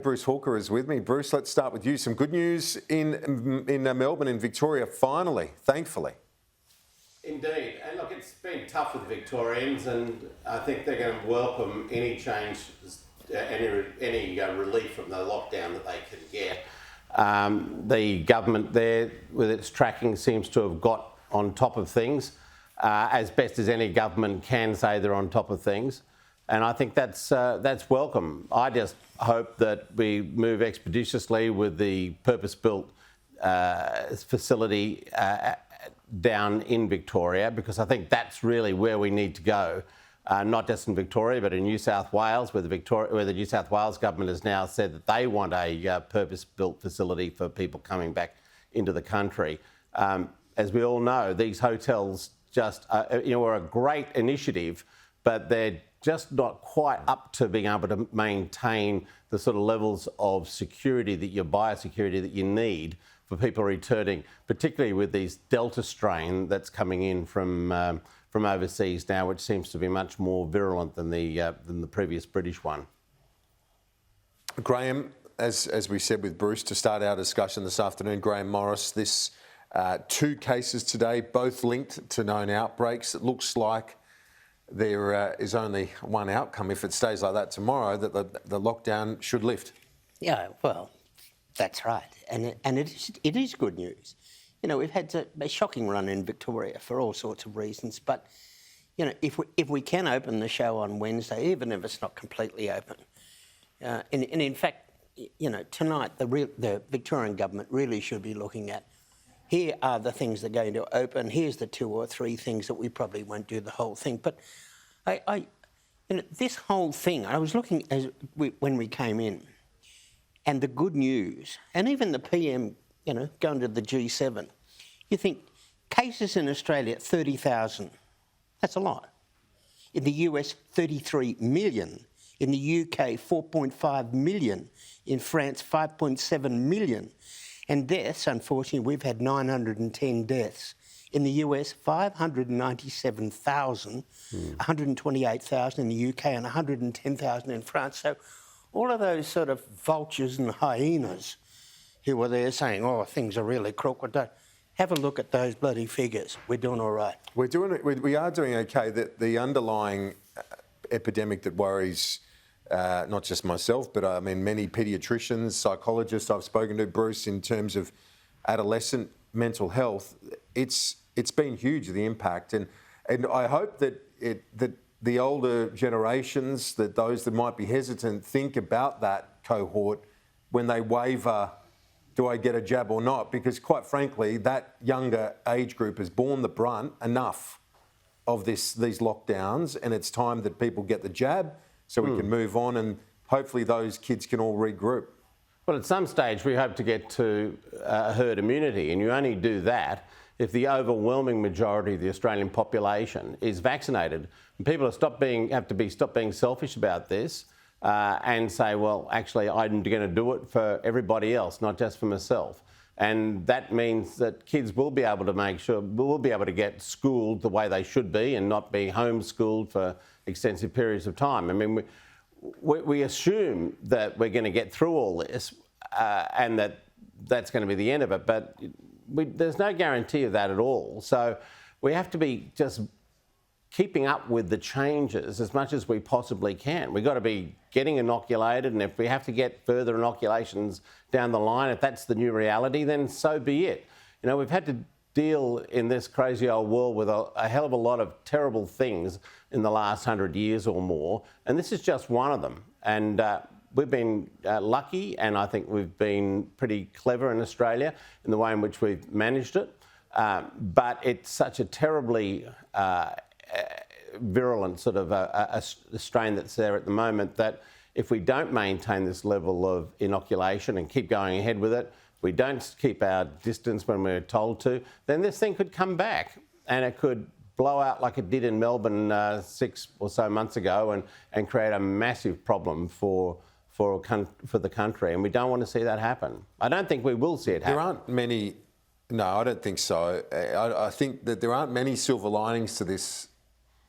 Bruce Hawker is with me. Bruce, let's start with you. Some good news in Melbourne and Victoria, finally, thankfully. Indeed. And look, it's been tough with Victorians, and I think they're going to welcome any change, any relief from the lockdown that they can get. The government there, with its tracking, seems to have got on top of things, as best as any government can say they're on top of things. And I think that's welcome. I just hope that we move expeditiously with the purpose-built facility down in Victoria, because I think that's really where we need to go, not just in Victoria, but in New South Wales, where the New South Wales government has now said that they want a purpose-built facility for people coming back into the country. As we all know, these hotels just are a great initiative, but they're just not quite up to being able to maintain the sort of levels of security, biosecurity that you need for people returning, particularly with these Delta strain that's coming in from overseas now, which seems to be much more virulent than the previous British one. Graham, as we said with Bruce to start our discussion this afternoon, Graham Morris, this 2 cases today, both linked to known outbreaks. It looks like there is only one outcome if it stays like that tomorrow, that the lockdown should lift. Yeah, well, that's right. And it is good news. You know, we've had a shocking run in Victoria for all sorts of reasons, but, you know, if we can open the show on Wednesday, even if it's not completely open, and in fact, you know, tonight the Victorian government really should be looking at, here are the things that are going to open, here's the 2 or 3 things that we probably won't do the whole thing. But this whole thing, I was looking when we came in, and the good news, and even the PM, you know, going to the G7, you think cases in Australia, 30,000. That's a lot. In the US, 33 million. In the UK, 4.5 million. In France, 5.7 million. And deaths, unfortunately, we've had 910 deaths. In the US, 597,000, 128,000 in the UK and 110,000 in France. So all of those sort of vultures and hyenas who were there saying, oh, things are really crooked, have a look at those bloody figures. We're doing all right. We are doing okay. The underlying epidemic that worries not just myself, but I mean many paediatricians, psychologists I've spoken to, Bruce, in terms of adolescent mental health, it's been huge, the impact, and I hope that the older generations, that those that might be hesitant, think about that cohort when they waver, do I get a jab or not? Because quite frankly, that younger age group has borne the brunt enough of these lockdowns, and it's time that people get the jab so we can move on, and hopefully those kids can all regroup. Well, at some stage we hope to get to herd immunity, and you only do that if the overwhelming majority of the Australian population is vaccinated. And people have to stop being selfish about this and say, well, actually, I'm going to do it for everybody else, not just for myself. And that means that kids will be able to get schooled the way they should be and not be homeschooled for extensive periods of time. I mean, we assume that we're going to get through all this and that's going to be the end of it, but there's no guarantee of that at all. So we have to be just keeping up with the changes as much as we possibly can. We've got to be getting inoculated, and if we have to get further inoculations down the line, if that's the new reality, then so be it. You know, we've had to deal in this crazy old world with a hell of a lot of terrible things in the last 100 years or more, and this is just one of them. And we've been lucky, and I think we've been pretty clever in Australia in the way in which we've managed it. But it's such a terribly virulent sort of a strain that's there at the moment that if we don't maintain this level of inoculation and keep going ahead with it, we don't keep our distance when we're told to, then this thing could come back and it could blow out like it did in Melbourne 6 or so months ago and create a massive problem for the country, and we don't want to see that happen. I don't think we will see it happen. There aren't many. No, I don't think so. I think that there aren't many silver linings to this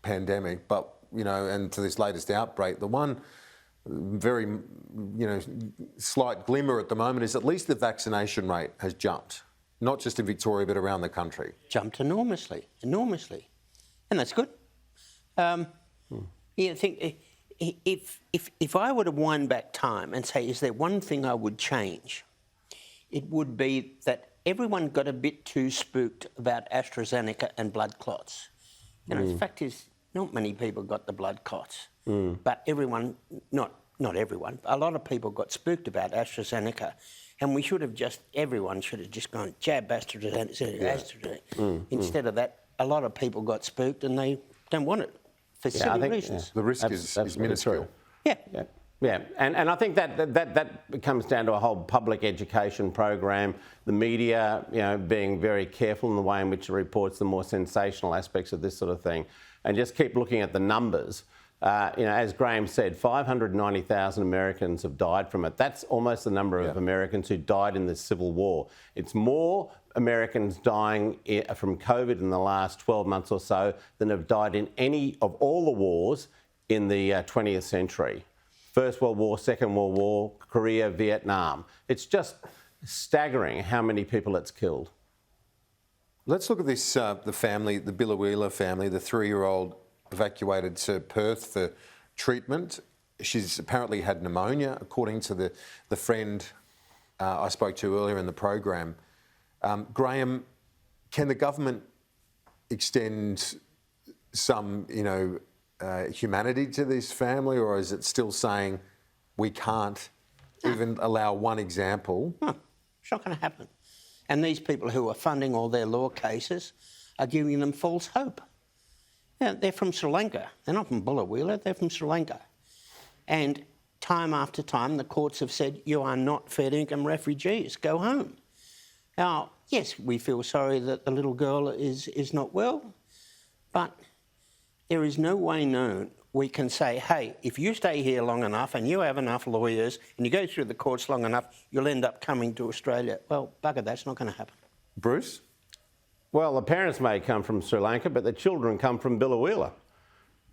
pandemic, but, you know, and to this latest outbreak. The one very, slight glimmer at the moment is at least the vaccination rate has jumped, not just in Victoria but around the country. Jumped enormously, and that's good. I think if I were to wind back time and say, is there one thing I would change, it would be that everyone got a bit too spooked about AstraZeneca and blood clots. The fact is, not many people got the blood clots, but everyone, not everyone, a lot of people got spooked about AstraZeneca, and everyone should have just gone, jab AstraZeneca. Instead of that, a lot of people got spooked and they don't want it for silly reasons. The risk is minuscule. Yeah, and I think that comes down to a whole public education program, the media, being very careful in the way in which it reports the more sensational aspects of this sort of thing, and just keep looking at the numbers. As Graham said, 590,000 Americans have died from it. That's almost the number of Americans who died in this civil war. It's more Americans dying from COVID in the last 12 months or so than have died in any of all the wars in the 20th century. First World War, Second World War, Korea, Vietnam. It's just staggering how many people it's killed. Let's look at this, the family, the Biloela family, the 3-year-old evacuated to Perth for treatment. She's apparently had pneumonia, according to the friend I spoke to earlier in the program. Graham, can the government extend some, humanity to this family, or is it still saying we can't even allow one example? It's not going to happen. And these people who are funding all their law cases are giving them false hope. They're from Sri Lanka. They're not from Biloela, they're from Sri Lanka. And time after time, the courts have said, you are not fair income refugees, go home. Now, yes, we feel sorry that the little girl is not well, but there is no way known we can say, hey, if you stay here long enough and you have enough lawyers and you go through the courts long enough, you'll end up coming to Australia. Well, bugger, that's not going to happen. Bruce? Well, the parents may come from Sri Lanka, but the children come from Biloela.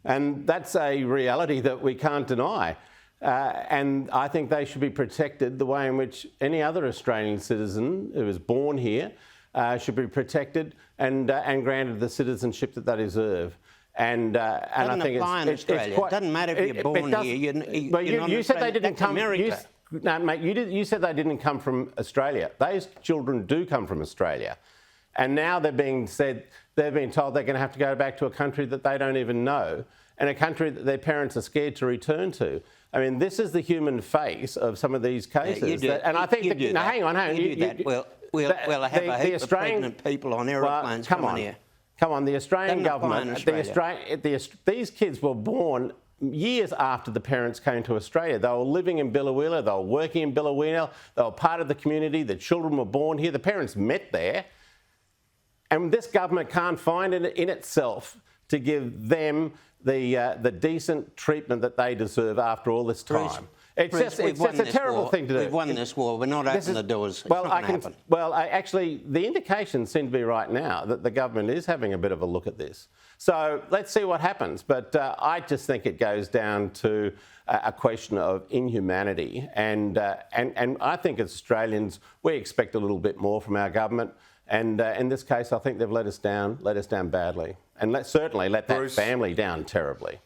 And that's a reality that we can't deny. And I think they should be protected the way in which any other Australian citizen who is born here should be protected and granted the citizenship that they deserve. And I think apply in Australia. It doesn't matter if you're born here. You said they didn't come. America. No, mate, you said they didn't come from Australia. Those children do come from Australia. And now they've been told they're going to have to go back to a country that they don't even know, and a country that their parents are scared to return to. I mean, this is the human face of some of these cases. Hang on. You do that. We'll have a heap of pregnant people on aeroplanes coming here. Come on, the Australian government, these kids were born years after the parents came to Australia. They were living in Biloela, they were working in Biloela, they were part of the community, the children were born here, the parents met there. And this government can't find it in itself to give them the decent treatment that they deserve after all this time. It's just a terrible thing to do. We've won this war. We're not opening the doors. Actually, the indications seem to be right now that the government is having a bit of a look at this. So let's see what happens. But I just think it goes down to a question of inhumanity. And I think as Australians, we expect a little bit more from our government. And in this case, I think they've let us down badly. And certainly let that family down terribly.